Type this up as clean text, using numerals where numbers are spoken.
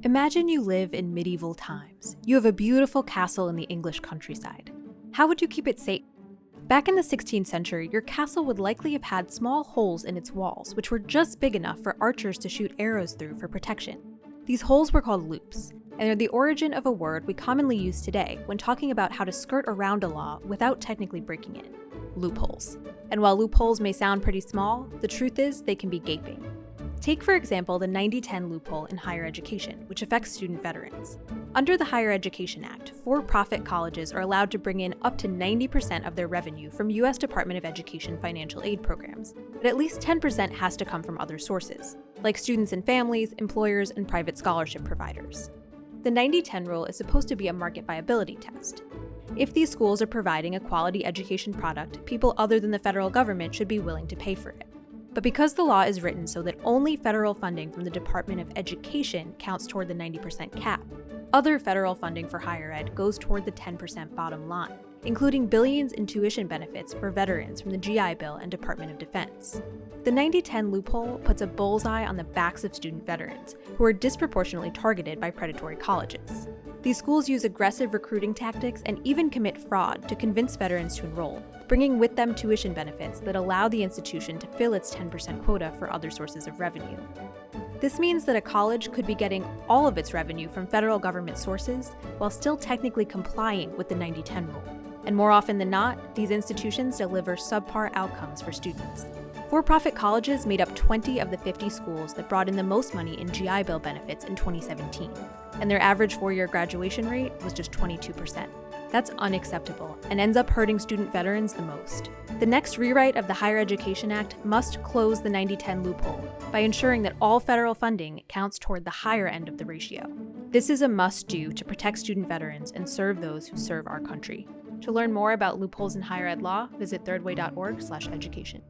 Imagine you live in medieval times. You have a beautiful castle in the English countryside. How would you keep it safe? Back in the 16th century, your castle would likely have had small holes in its walls, which were just big enough for archers to shoot arrows through for protection. These holes were called loops, and they're the origin of a word we commonly use today when talking about how to skirt around a law without technically breaking it: loopholes. And while loopholes may sound pretty small, the truth is they can be gaping. Take, for example, the 90-10 loophole in higher education, which affects student veterans. Under the Higher Education Act, for-profit colleges are allowed to bring in up to 90% of their revenue from U.S. Department of Education financial aid programs, but at least 10% has to come from other sources, like students and families, employers, and private scholarship providers. The 90-10 rule is supposed to be a market viability test. If these schools are providing a quality education product, people other than the federal government should be willing to pay for it. But because the law is written so that only federal funding from the Department of Education counts toward the 90% cap, other federal funding for higher ed goes toward the 10% bottom line, including billions in tuition benefits for veterans from the GI Bill and Department of Defense. The 90-10 loophole puts a bullseye on the backs of student veterans, who are disproportionately targeted by predatory colleges. These schools use aggressive recruiting tactics and even commit fraud to convince veterans to enroll, bringing with them tuition benefits that allow the institution to fill its 10% quota for other sources of revenue. This means that a college could be getting all of its revenue from federal government sources while still technically complying with the 90-10 rule. And more often than not, these institutions deliver subpar outcomes for students. For-profit colleges made up 20 of the 50 schools that brought in the most money in GI Bill benefits in 2017, and their average four-year graduation rate was just 22%. That's unacceptable and ends up hurting student veterans the most. The next rewrite of the Higher Education Act must close the 90-10 loophole by ensuring that all federal funding counts toward the higher end of the ratio. This is a must-do to protect student veterans and serve those who serve our country. To learn more about loopholes in higher ed law, visit thirdway.org/education.